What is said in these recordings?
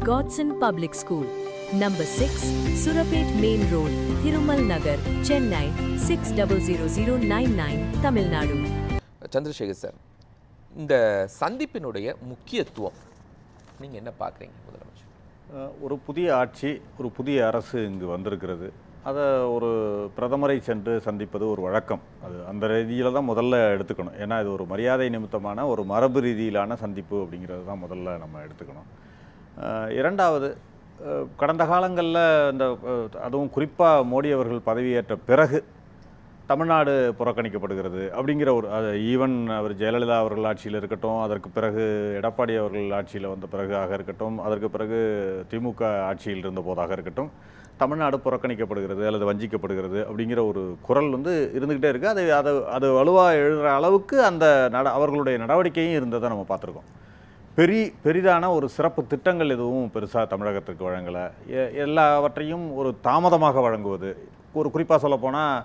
Godson Public School, Number 6, Surapet Main Road, Thirumal Nagar, Chennai 600099, Tamil Nadu. Chandrasekhar sir, இந்த சந்திப்பினுடைய முக்கியத்துவம் நீங்க என்ன பார்க்குறீங்க? முதலமைச்சர் ஒரு புதிய ஆட்சி, ஒரு புதிய அரசு இங்கு வந்திருக்கிறது. அதை ஒரு பிரதமரை சென்று சந்திப்பது ஒரு வழக்கம். அது அந்த ரீதியில் தான் முதல்ல எடுத்துக்கணும். ஏன்னா இது ஒரு மரியாதை நிமித்தமான ஒரு மரபு ரீதியிலான சந்திப்பு அப்படிங்கிறது தான் முதல்ல நம்ம எடுத்துக்கணும். இரண்டாவது, கடந்த காலங்களில் இந்த அதுவும் குறிப்பாக மோடி அவர்கள் பதவியேற்ற பிறகு தமிழ்நாடு புறக்கணிக்கப்படுகிறது அப்படிங்கிற ஒரு ஈவன் அவர் ஜெயலலிதா அவர்கள் ஆட்சியில் இருக்கட்டும், அதற்கு பிறகு எடப்பாடி அவர்கள் ஆட்சியில் வந்த பிறகாக இருக்கட்டும், அதற்கு பிறகு திமுக ஆட்சியில் இருந்த போதாக இருக்கட்டும், தமிழ்நாடு புறக்கணிக்கப்படுகிறது அல்லது வஞ்சிக்கப்படுகிறது அப்படிங்கிற ஒரு குரல் இருந்துக்கிட்டே இருக்குது. அது வலுவாக எழுதுகிற அளவுக்கு அந்த அவர்களுடைய நடவடிக்கையும் இருந்ததை நம்ம பார்த்துருக்கோம். பெரிதான ஒரு சிறப்பு திட்டங்கள் எதுவும் பெருசாக தமிழகத்திற்கு வழங்கலை. எல்லாவற்றையும் ஒரு தாமதமாக வழங்குவது. ஒரு குறிப்பாக சொல்லப்போனால்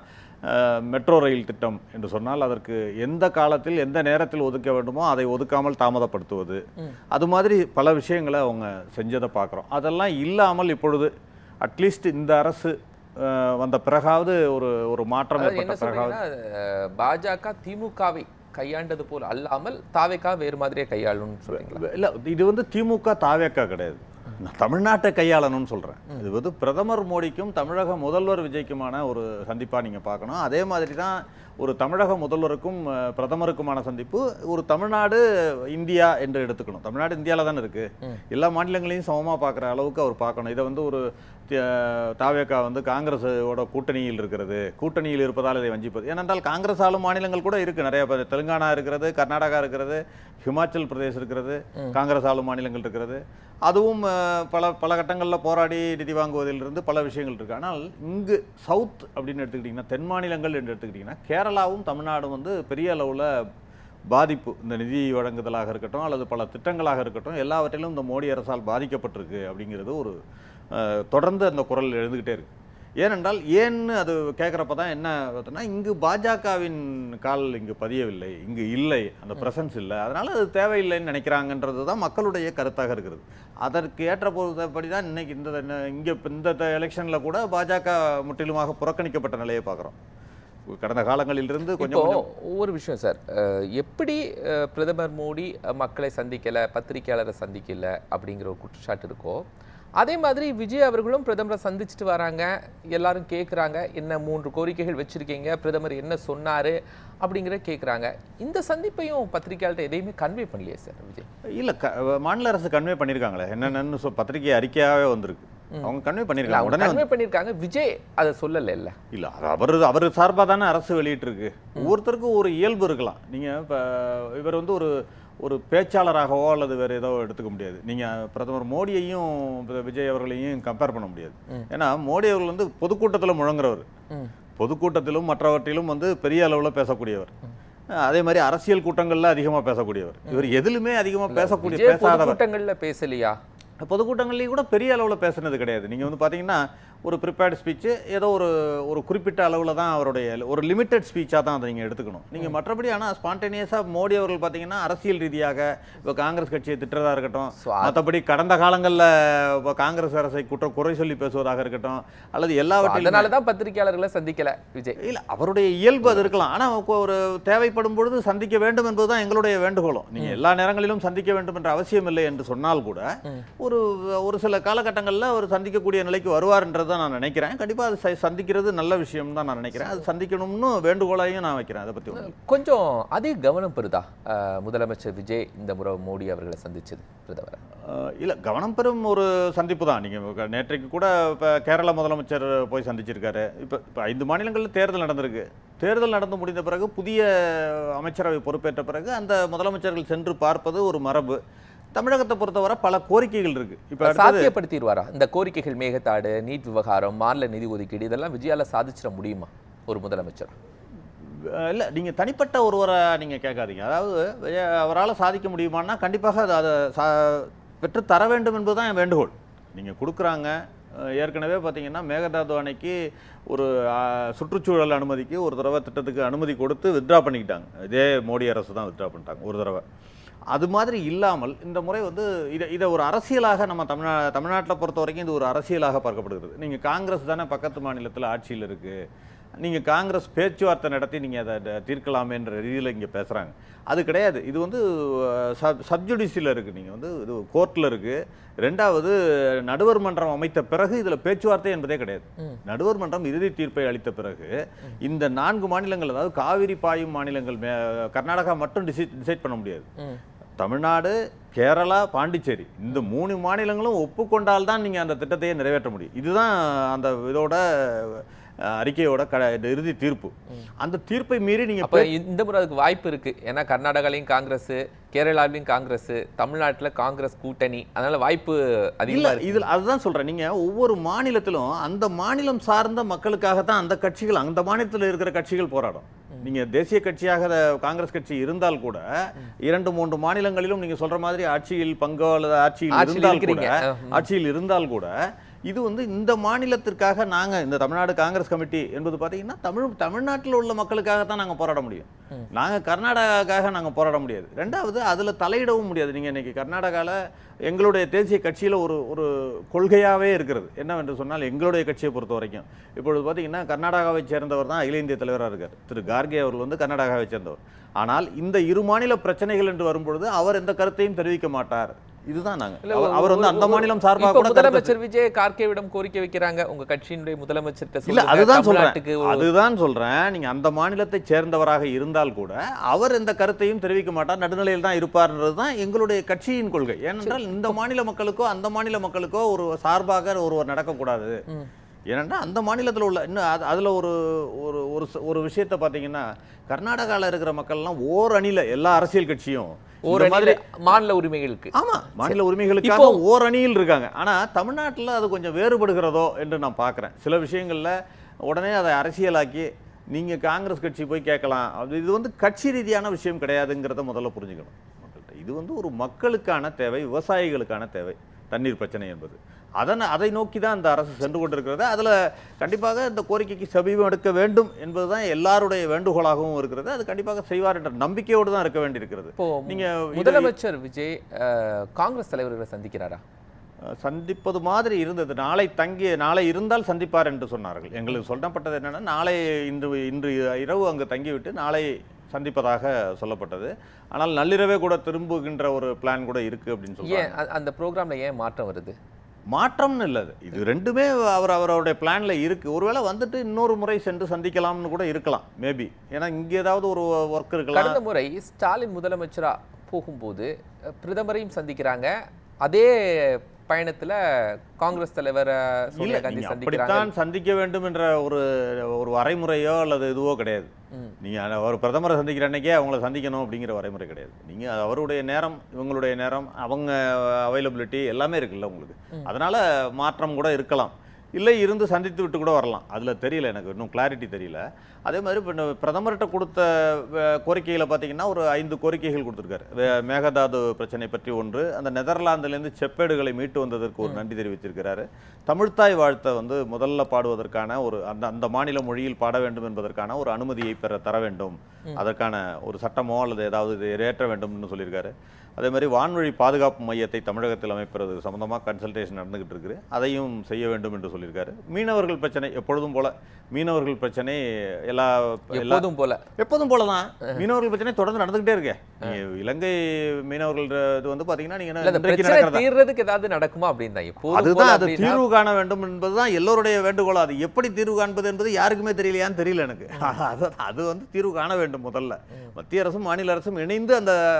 மெட்ரோ ரயில் திட்டம் என்று சொன்னால் அதற்கு எந்த காலத்தில் எந்த நேரத்தில் ஒதுக்க வேண்டுமோ அதை ஒதுக்காமல் தாமதப்படுத்துவது, அது மாதிரி பல விஷயங்களை அவங்க செஞ்சதை பார்க்குறோம். அதெல்லாம் இல்லாமல் இப்பொழுது அட்லீஸ்ட் இந்த அரசு வந்த பிறகாவது ஒரு மாற்றம் ஏற்பட்ட பிறகாவது பாஜக திமுகவை கையாண்டது போல் அல்லாமல் தாவேக்கா வேறு மாதிரியே கையாளணும்னு சொல்றீங்களா? இல்லை, இது திமுக தாவேக்கா கிடையாது, நான் தமிழ்நாட்டை கையாளணும்னு சொல்கிறேன். இது பிரதமர் மோடிக்கும் தமிழக முதல்வர் விஜய்க்குமான ஒரு சந்திப்பாக நீங்கள் பார்க்கணும். அதே மாதிரி தான் ஒரு தமிழக முதல்வருக்கும் பிரதமருக்குமான சந்திப்பு ஒரு தமிழ்நாடு இந்தியா என்று எடுத்துக்கணும். தமிழ்நாடு இந்தியாவில் தானே இருக்குது, எல்லா மாநிலங்களையும் சமமாக பார்க்குற அளவுக்கு அவர் பார்க்கணும். இதை ஒரு தாவேக்கா காங்கிரஸோட கூட்டணியில் இருக்கிறது, கூட்டணியில் இருப்பதால் இதை வஞ்சிப்பது. ஏனென்றால் காங்கிரஸ் ஆளும் மாநிலங்கள் கூட இருக்குது, நிறைய பேர். தெலுங்கானா இருக்கிறது, கர்நாடகா இருக்கிறது, ஹிமாச்சல் பிரதேஷ் இருக்கிறது, காங்கிரஸ் ஆளும் மாநிலங்கள் இருக்கிறது. அதுவும் பல கட்டங்களில் போராடி நிதி வாங்குவதிலிருந்து பல விஷயங்கள் இருக்குது. ஆனால் இங்கு சவுத் அப்படின்னு எடுத்துக்கிட்டிங்கன்னா, தென் மாநிலங்கள் என்று எடுத்துக்கிட்டிங்கன்னா, கேரளாவும் தமிழ்நாடும் பெரிய அளவில் பாதிப்பு, இந்த நிதி வழங்குதலாக இருக்கட்டும் அல்லது பல திட்டங்களாக இருக்கட்டும், எல்லாவற்றிலும் இந்த மோடி அரசால் பாதிக்கப்பட்டிருக்கு அப்படிங்கிறது ஒரு தொடர்ந்து அந்த குரல் எழுந்துக்கிட்டே இருக்குது. ஏனென்றால் ஏன்னு அது கேட்குறப்ப தான் என்ன பார்த்தோன்னா, இங்கு பாஜகவின் கால் இங்கு பதியவில்லை, இங்கு இல்லை, அந்த ப்ரெசன்ஸ் இல்லை, அதனால் அது தேவையில்லைன்னு நினைக்கிறாங்கன்றது தான் மக்களுடைய கருத்தாக இருக்கிறது. அதற்கு ஏற்ற போதபடி தான் இன்றைக்கி இந்த எலெக்ஷனில் கூட பாஜக முற்றிலுமாக புறக்கணிக்கப்பட்ட நிலையை பார்க்குறோம். கடந்த காலங்களிலிருந்து கொஞ்சம் ஒவ்வொரு விஷயம் சார், எப்படி பிரதமர் மோடி மக்களை சந்திக்கலை, பத்திரிகையாளரை சந்திக்கலை அப்படிங்கிற ஒரு குற்றச்சாட்டு இருக்கோ, அதே மாதிரி விஜய் அவர்களும் பிரதமரை சந்திச்சுட்டு வராங்க. எல்லாரும் கேட்குறாங்க, என்ன 3 கோரிக்கைகள் வச்சுருக்கீங்க, பிரதமர் என்ன சொன்னார் அப்படிங்கிற கேட்குறாங்க. இந்த சந்திப்பையும் பத்திரிகையாளர்கிட்ட எதையுமே கன்வே பண்ணலையே சார் விஜய்? இல்லை, மாநில அரசு கன்வே பண்ணியிருக்காங்களே, என்னென்னு பத்திரிகை அறிக்கையாகவே வந்திருக்கு. அவங்க கன்வே பண்ணியிருக்காங்க, உடனே கன்வே பண்ணியிருக்காங்க. விஜய் அதை சொல்லலை இல்லை? இல்லை, அவர் சார்பாக தானே அரசு வெளியிட்டிருக்கு. ஒவ்வொருத்தருக்கும் ஒரு இயல்பு இருக்கலாம். நீங்கள் இப்போ இவர் ஒரு பேச்சாளராகவோ அல்லது வேறு ஏதோ எடுத்துக்க முடியாது. நீங்கள் பிரதமர் மோடியையும் விஜய் அவர்களையும் கம்பேர் பண்ண முடியாது. ஏன்னா மோடி அவர்கள் பொதுக்கூட்டத்தில் முழங்குறவர், பொதுக்கூட்டத்திலும் மற்றவற்றிலும் பெரிய அளவில் பேசக்கூடியவர். அதே மாதிரி அரசியல் கூட்டங்களில் அதிகமாக பேசக்கூடியவர். இவர் எதிலுமே அதிகமாக பேசாதவர். கூட்டங்களில் பேசலையா? பொதுக்கூட்டங்கள்லேயும் கூட பெரிய அளவில் பேசுனது கிடையாது. நீங்கள் பார்த்தீங்கன்னா ஒரு ப்ரிப்பேர்டு ஸ்பீச்சு ஏதோ ஒரு குறிப்பிட்ட அளவில் தான் அவருடைய ஒரு லிமிட்டட் ஸ்பீச்சாக தான் அதை நீங்கள் எடுத்துக்கணும். நீங்கள் மற்றபடி ஆனால் ஸ்பான்டேனியஸாக மோடி அவர்கள் பார்த்தீங்கன்னா அரசியல் ரீதியாக இப்போ காங்கிரஸ் கட்சியை திட்டுறதா இருக்கட்டும், மற்றபடி கடந்த காலங்களில் இப்போ காங்கிரஸ் அரசை குறை சொல்லி பேசுவதாக இருக்கட்டும், அல்லது எல்லாவற்றையும். அதனால தான் பத்திரிகையாளர்களை சந்திக்கலை விஜய். இல்லை, அவருடைய இயல்பு அது இருக்கலாம். ஆனால் ஒரு தேவைப்படும் பொழுது சந்திக்க வேண்டும் என்பது தான் எங்களுடைய வேண்டுகோளும். நீங்கள் எல்லா நேரங்களிலும் சந்திக்க வேண்டும் என்ற அவசியம் இல்லை என்று சொன்னால் கூட ஒரு சில காலகட்டங்களில் அவர் சந்திக்கக்கூடிய நிலைக்கு வருவார்ன்றது நான் நினைக்கிறேன். கண்டிப்பாக அது சந்திக்கிறது நல்ல விஷயம் தான் நான் நினைக்கிறேன். அது சந்திக்கணும்னு வேண்டுகோளையும் நான் வைக்கிறேன். அதை பற்றி கொஞ்சம் அதிக கவனம் பெறுதா முதலமைச்சர் விஜய் இந்த முறை மோடி அவர்களை சந்திச்சது பிரதமர்? இல்லை, கவனம் பெறும் ஒரு சந்திப்பு தான். நீங்கள் நேற்றைக்கு கூட இப்போ கேரள முதலமைச்சர் போய் சந்திச்சிருக்காரு. இப்போ 5 மாநிலங்களில் தேர்தல் நடந்திருக்கு. தேர்தல் நடந்து முடிந்த பிறகு புதிய அமைச்சரவை பொறுப்பேற்ற பிறகு அந்த முதலமைச்சர்கள் சென்று பார்ப்பது ஒரு மரபு. தமிழகத்தை பொறுத்தவரை பல கோரிக்கைகள் இருக்கு. இப்போ சாத்தியப்படுத்திடுவாரா இந்த கோரிக்கைகள்? மேகதாடு, நீட் விவகாரம், மாநில நிதி ஒதுக்கீடு, இதெல்லாம் விஜயால சாதிச்சிட முடியுமா ஒரு முதலமைச்சர்? இல்லை, நீங்கள் தனிப்பட்ட ஒருவரை நீங்கள் கேட்காதீங்க. அதாவது அவரால் சாதிக்க முடியுமான்னா கண்டிப்பாக அதை பெற்று தர வேண்டும் என்பது தான் என் வேண்டுகோள். நீங்கள் கொடுக்குறாங்க. ஏற்கனவே பார்த்தீங்கன்னா மேகதாது அணைக்கு ஒரு சுற்றுச்சூழல் அனுமதிக்கு ஒரு தடவை திட்டத்துக்கு அனுமதி கொடுத்து வித்ட்ரா பண்ணிக்கிட்டாங்க. இதே மோடி அரசு தான் வித்ட்ரா பண்ணிட்டாங்க ஒரு தடவை. அது மாதிரி இல்லாமல் இந்த முறை வந்து இதை ஒரு அரசியலாக நம்ம தமிழ்நாட்டில் பொறுத்த வரைக்கும் இது ஒரு அரசியலாக பார்க்கப்படுகிறது. நீங்கள் காங்கிரஸ் தானே பக்கத்து மாநிலத்தில் ஆட்சியில் இருக்குது, நீங்கள் காங்கிரஸ் பேச்சுவார்த்தை நடத்தி நீங்கள் அதை தீர்க்கலாமேன்ற ரீதியில் இங்கே பேசுகிறாங்க. அது கிடையாது. இது வந்து சப்ஜுடிஷியில் இருக்குது, நீங்கள் வந்து இது கோர்ட்டில் இருக்குது. ரெண்டாவது, நடுவர் மன்றம் அமைத்த பிறகு இதில் பேச்சுவார்த்தை என்பதே கிடையாது. நடுவர் மன்றம் இறுதி தீர்ப்பை அளித்த பிறகு இந்த 4 மாநிலங்கள், அதாவது காவிரி பாயும் மாநிலங்கள், கர்நாடகா மட்டும் டிசைட் பண்ண முடியாது. தமிழ்நாடு, கேரளா, பாண்டிச்சேரி இந்த 3 மாநிலங்களும் ஒப்புக்கொண்டால்தான் நீங்கள் அந்த திட்டத்தையே நிறைவேற்ற முடியும். இதுதான் அந்த இதோட அறிக்கையோட இறுதி தீர்ப்பு. அந்த தீர்ப்பை மீறி நீங்க இந்த முறை அதுக்கு வாய்ப்பு இருக்கு. ஏன்னா கர்நாடகாலையும் காங்கிரஸ், கேரளாவிலையும் காங்கிரஸ், தமிழ்நாட்டில் காங்கிரஸ் கூட்டணி, அதனால வாய்ப்பு அதிகமா இருக்கு. இதில் அதுதான் சொல்றேன், நீங்க ஒவ்வொரு மாநிலத்திலும் அந்த மாநிலம் சார்ந்த மக்களுக்காகத்தான் அந்த கட்சிகள், அந்த மாநிலத்தில் இருக்கிற கட்சிகள் போராடும். நீங்க தேசிய கட்சியாக காங்கிரஸ் கட்சி இருந்தால் கூட 2-3 மாநிலங்களிலும் நீங்க சொல்ற மாதிரி ஆட்சியில் பங்கோ அல்லது ஆட்சியில் இருந்தால் கூட இது வந்து இந்த மாநிலத்திற்காக நாங்கள் இந்த தமிழ்நாடு காங்கிரஸ் கமிட்டி என்பது பார்த்தீங்கன்னா தமிழ்நாட்டில் உள்ள மக்களுக்காகத்தான் நாங்கள் போராட முடியும். நாங்கள் கர்நாடகாவுக்காக நாங்கள் போராட முடியாது. ரெண்டாவது, அதில் தலையிடவும் முடியாது. நீங்கள் இன்னைக்கு கர்நாடகாவில் எங்களுடைய தேசிய கட்சியில் ஒரு கொள்கையாகவே இருக்கிறது என்னவென்று சொன்னால், எங்களுடைய கட்சியை பொறுத்த வரைக்கும் இப்பொழுது பார்த்தீங்கன்னா கர்நாடகாவை சேர்ந்தவர் தான் அகில இந்திய தலைவராக இருக்கார். திரு கார்கே அவர்கள் வந்து கர்நாடகாவை சேர்ந்தவர். ஆனால் இந்த 2 மாநில பிரச்சனைகள் என்று வரும்பொழுது அவர் எந்த கருத்தையும் தெரிவிக்க மாட்டார். இதுதான் அவர் வந்து அந்த மாநிலம் சார்பாக கூட முதலமைச்சர் விஜய் கார்கேவிடம் கோரிக்கை வைக்கிறாங்க, உங்க கட்சியினுடைய முதலமைச்சர். இல்ல, அதுதான் சொல்றேன், நீங்க அந்த மாநிலத்தை சேர்ந்தவராக இருந்தால் கூட அவர் எந்த கருத்தையும் தெரிவிக்க மாட்டார், நடுநிலையில் தான் இருப்பார்ன்றது தான் எங்களுடைய கட்சியின் கொள்கை. ஏனென்றால் இந்த மாநில மக்களுக்கோ அந்த மாநில மக்களுக்கோ ஒரு சார்பாக ஒருவர் நடக்கக்கூடாது. ஏன்னா அந்த மாநிலத்தில் உள்ள இன்னும் அதில் ஒரு விஷயத்தை பார்த்தீங்கன்னா, கர்நாடகாவில் இருக்கிற மக்கள்லாம் ஓரணியில் எல்லா அரசியல் கட்சியும் மாநில உரிமைகளுக்கு, ஆமா, மாநில உரிமைகளுக்காக ஓரணியில் இருக்காங்க. ஆனால் தமிழ்நாட்டில் அது கொஞ்சம் வேறுபடுகிறதோ என்று நான் பார்க்குறேன். சில விஷயங்களில் உடனே அதை அரசியலாக்கி நீங்கள் காங்கிரஸ் கட்சி போய் கேட்கலாம். இது வந்து கட்சி ரீதியான விஷயம் கிடையாதுங்கிறத முதல்ல புரிஞ்சுக்கணும் மக்கள்கிட்ட. இது வந்து ஒரு மக்களுக்கான தேவை, விவசாயிகளுக்கான தேவை, தண்ணீர் பிரச்சனை என்பது. அதை நோக்கி தான் இந்த அரசு சென்று கொண்டிருக்கிறது. அதில் கண்டிப்பாக இந்த கோரிக்கைக்கு சமீபம் எடுக்க வேண்டும் என்பது தான் எல்லாருடைய வேண்டுகோளாகவும் இருக்கிறது. அது கண்டிப்பாக செய்வார் என்ற நம்பிக்கையோடு தான் இருக்க வேண்டியிருக்கிறது. நீங்கள் முதலமைச்சர் விஜய் காங்கிரஸ் தலைவர்களை சந்திக்கிறாரா? சந்திப்பது மாதிரி இருந்தது. நாளை இருந்தால் சந்திப்பார் என்று சொன்னார்கள். எங்களுக்கு சொல்லப்பட்டது என்னன்னா, நாளை இன்று இரவு அங்கு தங்கிவிட்டு நாளை சந்திப்பதாக சொல்லப்பட்டது. ஆனால் நள்ளிரவே கூட திரும்புகின்ற ஒரு பிளான் கூட இருக்கு அப்படின்னு சொல்லுவாங்க. அந்த ப்ரோக்ராம்ல ஏன் மாற்றம் வருது? மாற்றம்னு இல்லை, இது ரெண்டுமே அவருடைய பிளான்ல இருக்கு. ஒருவேளை வந்துட்டு இன்னொரு முறை சென்று சந்திக்கலாம்னு கூட இருக்கலாம், மேபி. ஏன்னா இங்கே ஏதாவது ஒரு ஒர்க் இருக்கலாம். கடந்த முறை ஸ்டாலின் முதலமைச்சரா போகும்போது பிரதமரையும் சந்திக்கிறாங்க, அதே பயணத்துல காங்கிரஸ் தலைவர் சோனியா காந்தி அப்படித்தான் சந்திக்க வேண்டும் என்ற ஒரு வரைமுறையோ அல்லது இதுவோ கிடையாது. நீங்க ஒரு பிரதமரை சந்திக்கிற அன்னைக்கே அவங்கள சந்திக்கணும் அப்படிங்கிற வரைமுறை கிடையாது. நீங்க அவருடைய நேரம், இவங்களுடைய நேரம், அவங்க அவைலபிலிட்டி எல்லாமே இருக்குல்ல உங்களுக்கு. அதனால மாற்றம் கூட இருக்கலாம், இல்லை இருந்து சந்தித்து விட்டு கூட வரலாம். அதில் தெரியல, எனக்கு இன்னும் கிளாரிட்டி தெரியல. அதே மாதிரி இப்போ பிரதமர்கிட்ட கொடுத்த கோரிக்கைகளை பார்த்தீங்கன்னா ஒரு 5 கோரிக்கைகள் கொடுத்துருக்காரு. மேகதாது பிரச்சனை பற்றி ஒன்று, அந்த நெதர்லாந்துலேருந்து செப்பேடுகளை மீட்டு வந்ததற்கு ஒரு நன்றி தெரிவித்திருக்கிறாரு. தமிழ்த்தாய் வாழ்த்தை வந்து முதல்ல பாடுவதற்கான அந்த மாநில மொழியில் பாட வேண்டும் என்பதற்கான ஒரு அனுமதியை தர வேண்டும், அதற்கான ஒரு சட்டமோ அல்லது ஏதாவது ஏற்ற வேண்டும்னு சொல்லியிருக்காரு. அதே மாதிரி வான்வழி பாதுகாப்பு மையத்தை தமிழகத்தில் அமைப்பது சம்பந்தமாக கன்சல்டேஷன் நடந்துகிட்டு இருக்குது, அதையும் செய்ய வேண்டும் என்று சொல்லியிருக்காரு. மீனவர்கள் பிரச்சனை எப்பொழுதும் போல, மீனவர்கள் பிரச்சனை எப்போதும் போல தான் மீனவர்கள் பிரச்சனை தொடர்ந்து நடந்துகிட்டே இருக்கு. இலங்கை மீனவர்கள் இது வந்து பாத்தீங்கன்னா, நீங்க தீர்றதுக்கு ஏதாவது நடக்குமா அப்படின்னு அதுதான், அது தீர்வு காண வேண்டும் என்பதுதான் எல்லோருடைய வேண்டுகோள். அது எப்படி தீர்வு காண்பது என்பது யாருக்குமே தெரியலையான்னு தெரியல எனக்கு. அது வந்து தீர்வு காண வேண்டும். முதல்ல மத்திய அரசும் மாநில அரசும் இணைந்து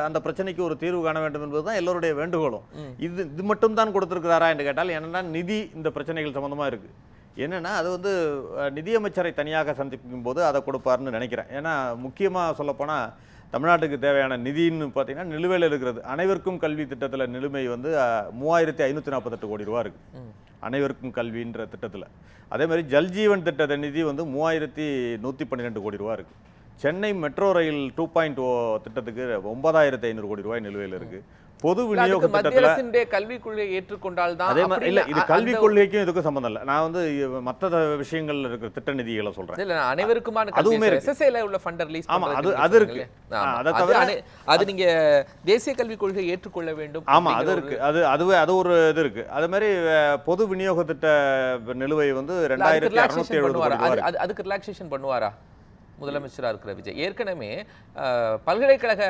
அந்த பிரச்சனைக்கு ஒரு தீர்வு காண வேண்டும் என்பதுதான் எல்லோருடைய வேண்டுகோளும். இது மட்டும் தான் கொடுத்திருக்கிறாரா என்று கேட்டால், என்னன்னா நிதி இந்த பிரச்சனைகள் சம்பந்தமா இருக்கு. என்னன்னா அது வந்து நிதியமைச்சரை தனியாக சந்திக்கும் போது அதை கொடுப்பாருன்னு நினைக்கிறேன். ஏன்னா முக்கியமாக சொல்லப்போனால் தமிழ்நாட்டுக்கு தேவையான நிதின்னு பார்த்தீங்கன்னா நிலுவையில் இருக்கிறது. அனைவருக்கும் கல்வி திட்டத்தில் நிலுவை வந்து 3548 கோடி ரூபா இருக்குது, அனைவருக்கும் கல்வின்ற திட்டத்தில். அதே மாதிரி ஜல்ஜீவன் திட்டத்தை நிதி வந்து 3112 கோடி ரூபா இருக்குது. சென்னை மெட்ரோ ரயில் 2.0 திட்டத்துக்கு 9500 கோடி ரூபாய் நிலுவையில் இருக்குது. பொது இல்ல, விநியோக அதுக்கு மத்திய திட்டத்துல அரசினுடைய கல்விக் கொள்கையை ஏற்றுக்கொண்டால் தான் அதே மாதிரி இல்ல இது கல்விக் அந்த- கொள்கைக்கும் இதுக்கும் சம்பந்தம் இல்லை. நான் வந்து மற்ற விஷயங்கள்ல இருக்கிற திட்ட நிதிகளை சொல்றேன். இல்ல, நான் அனைவருக்குமான அதுவுமே இருக்கு. SSA ல உள்ள ஃபண்ட் ரிலீஸ் ஆமா, அது இருக்கு. அதை தவிர அது நீங்க தேசிய கல்விக் கொள்கையை ஏற்றுக்கொள்ள வேண்டும் ஆமா, அது அப்படிங்கிற இருக்கு. அது ஒரு இது இருக்கு. அதே மாதிரி பொது விநியோக திட்ட நிலுவை வந்து இல்ல, அதுக்கு 2670 relaxation பண்ணுவாரா? கோடி ரூபாய். அதுக்கு ரிலாக்ஸேஷன் பண்ணுவாரா முதலமைச்சரா இருக்கிற விஜய்? ஏற்கனவே பல்கலைக்கழக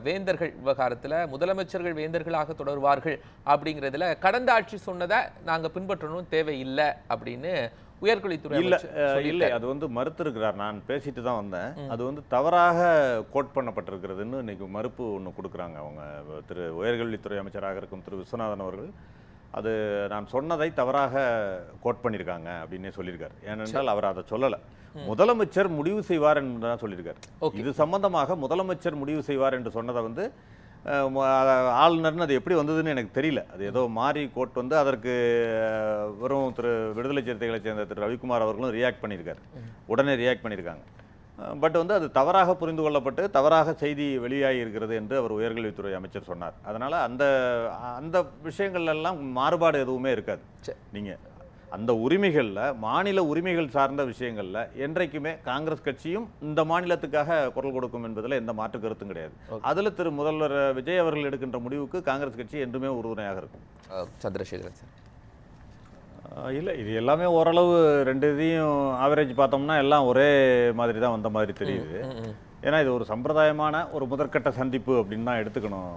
வேந்தர்கள் விவகாரத்துல முதலமைச்சர்கள் வேந்தர்களாக தொடருவார்கள் அப்படிங்கிறதுல கடந்த ஆட்சி சொன்னதை நாங்க பின்பற்றணும் தேவையில்லை அப்படின்னு உயர்கல்வித்துறை இல்ல அமைச்சர் இல்லை, சொல்லியிருக்காரு. அது வந்து மறுத்திருக்கிறார். நான் பேசிட்டு தான் வந்தேன். அது வந்து தவறாக கோட் பண்ணப்பட்டிருக்கிறதுன்னு இன்னைக்கு மறுப்பு ஒன்று கொடுக்குறாங்க அவங்க. திரு உயர்கல்வித்துறை அமைச்சராக இருக்கும் திரு விஸ்வநாதன் அவர்கள் அது நான் சொன்னதை தவறாக கோட் பண்ணியிருக்காங்க அப்படின்னே சொல்லியிருக்காரு. ஏனென்றால் அவர் அதை சொல்லலை. முதலமைச்சர் முடிவு செய்வார் என்று தான் சொல்லியிருக்காரு. Okay. இது சம்பந்தமாக முதலமைச்சர் முடிவு செய்வார் என்று சொன்னதை வந்து ஆளுநர்னு அது எப்படி வந்ததுன்னு எனக்கு தெரியல. அது ஏதோ மாறி கோட் வந்து அதற்கு வெறும் திரு விடுதலை சிறுத்தைகளை சேர்ந்த திரு ரவிக்குமார் அவர்களும் ரியாக்ட் பண்ணியிருக்காரு. உடனே ரியாக்ட் பண்ணியிருக்காங்க. பட் வந்து அது தவறாக புரிந்து கொள்ளப்பட்டு தவறாக செய்தி வெளியாகி இருக்கிறது என்று அவர் உயர்கல்வித்துறை அமைச்சர் சொன்னார். அதனால அந்த அந்த விஷயங்கள் எல்லாம் மாறுபாடு எதுவுமே இருக்காது. நீங்க அந்த உரிமைகள்ல மாநில உரிமைகள் சார்ந்த விஷயங்கள்ல என்றைக்குமே காங்கிரஸ் கட்சியும் இந்த மாநிலத்துக்காக குரல் கொடுக்கும் என்பதில் எந்த மாற்று கருத்தும் கிடையாது. அதுல திரு முதல்வர் விஜய் அவர்கள் எடுக்கின்ற முடிவுக்கு காங்கிரஸ் கட்சி என்றுமே உறுதுணையாக இருக்கும். சந்திரசேகரன் சார். இல்லை, இது எல்லாமே ஓரளவு ரெண்டு இதையும் ஆவரேஜ் பார்த்தோம்னா எல்லாம் ஒரே மாதிரி தான் வந்த மாதிரி தெரியுது. ஏன்னா இது ஒரு சம்பிரதாயமான ஒரு முதற்கட்ட சந்திப்பு அப்படின்னு தான் எடுத்துக்கணும்.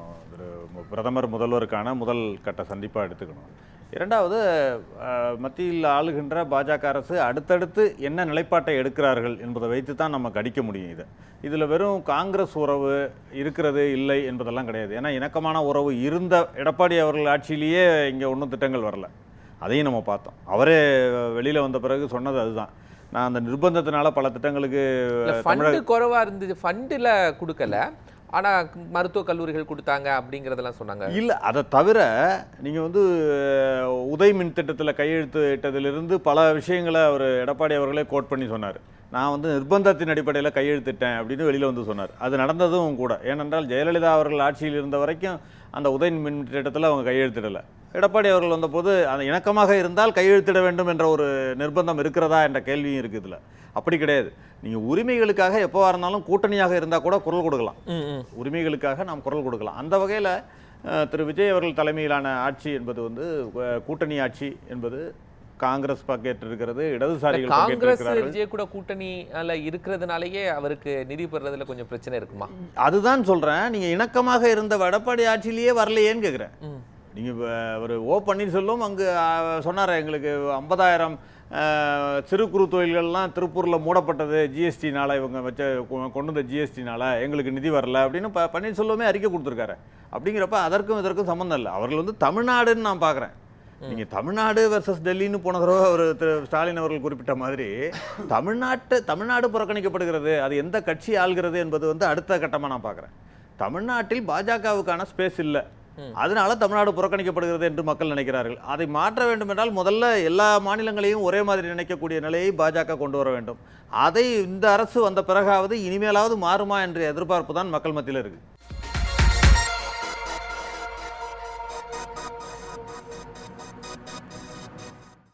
பிரதமர் முதல்வருக்கான முதல் கட்ட சந்திப்பாக எடுத்துக்கணும். இரண்டாவது, மத்தியில் ஆளுகின்ற பாஜக அரசு அடுத்தடுத்து என்ன நிலைப்பாட்டை எடுக்கிறார்கள் என்பதை வைத்து தான் நம்ம கணிக்க முடியும். இதில் வெறும் காங்கிரஸ் உறவு இருக்கிறது இல்லை என்பதெல்லாம் கிடையாது. ஏன்னா இணக்கமான உறவு இருந்த எடப்பாடி அவர்கள் ஆட்சியிலேயே இங்கே ஒன்றும் திட்டங்கள் வரல. அதையும் நம்ம பார்த்தோம். அவரே வெளியில் வந்த பிறகு சொன்னது அதுதான். நான் அந்த நிர்பந்தத்தினால பல திட்டங்களுக்கு ஃபண்டு குறைவா இருந்துச்சு, ஃபண்டில் கொடுக்கல, ஆனா மருத்துவக் கல்லூரிகள் கொடுத்தாங்க அப்படிங்கிறதெல்லாம் சொன்னாங்க. இல்லை, அதை தவிர நீங்கள் வந்து உதய் மின் திட்டத்தில் கையெழுத்து இட்டதிலிருந்து பல விஷயங்களை அவர் எடப்பாடி அவர்களே கோட் பண்ணி சொன்னார். நான் வந்து நிர்பந்தத்தின் அடிப்படையில் கையெழுத்திட்டேன் அப்படின்னு வெளியில் வந்து சொன்னார். அது நடந்ததும் கூட. ஏனென்றால் ஜெயலலிதா அவர்கள் ஆட்சியில் இருந்த வரைக்கும் அந்த உதய் மின் திட்டத்தில் அவங்க கையெழுத்திடலை. எடப்பாடி அவர்கள் வந்தபோது அது இணக்கமாக இருந்தால் கையெழுத்திட வேண்டும் என்ற ஒரு நிர்பந்தம் இருக்கிறதா என்ற கேள்வியும் இருக்குது. இதில் அப்படி கிடையாது. நீங்கள் உரிமைகளுக்காக எப்போவா இருந்தாலும் கூட்டணியாக இருந்தால் கூட குரல் கொடுக்கலாம். உரிமைகளுக்காக நாம் குரல் கொடுக்கலாம். அந்த வகையில் திரு விஜய் அவர்கள் தலைமையிலான ஆட்சி என்பது வந்து கூட்டணி ஆட்சி என்பது காங்கிரஸ் பங்கேற்றிருக்கிறது, இடதுசாரிகள் காங்கிரஸ் விஜய் கூட கூட்டணியால இருக்கிறதுனாலயே அவருக்கு நிதி பெறுறதுல கொஞ்சம் பிரச்சனை இருக்குமா? அதுதான் சொல்றேன். நீங்க இணக்கமாக இருந்த எடப்பாடி ஆட்சியிலேயே வரலையேன்னு கேட்குறேன். நீங்க ஒரு ஓ பன்னீர்செல்வம் அங்கு சொன்னார், எங்களுக்கு 50,000 சிறு குறு தொழில்கள்லாம் திருப்பூரில் மூடப்பட்டது ஜிஎஸ்டினால, இவங்க வச்ச கொண்டு வந்த ஜிஎஸ்டினால எங்களுக்கு நிதி வரல அப்படின்னு பன்னீர்செல்வமே அறிக்கை கொடுத்துருக்காரு. அப்படிங்கிறப்ப அதற்கும் இதற்கும் சம்மந்தம் இல்லை. அவர்கள் வந்து தமிழ்நாடுன்னு நான் பார்க்குறேன். நீங்கள் தமிழ்நாடு வெர்சஸ் டெல்லின்னு போன தடவை ஒரு திரு ஸ்டாலின் அவர்கள் குறிப்பிட்ட மாதிரி தமிழ்நாடு புறக்கணிக்கப்படுகிறது, அது எந்த கட்சி ஆள்கிறது என்பது வந்து அடுத்த கட்டமாக நான் பார்க்குறேன். தமிழ்நாட்டில் பாஜகவுக்கான ஸ்பேஸ் இல்லை, அதனால தமிழ்நாடு புறக்கணிக்கப்படுகிறது என்று மக்கள் நினைக்கிறார்கள். அதை மாற்ற வேண்டும் என்றால் முதல்ல எல்லா மாநிலங்களையும் ஒரே மாதிரி நினைக்கக்கூடிய நிலையை பாஜக கொண்டு வர வேண்டும். அதை இந்த அரசு வந்த பிறகாவது இனிமேலாவது மாறுமா என்ற எதிர்பார்ப்பு தான் மக்கள் மத்தியில் இருக்குது.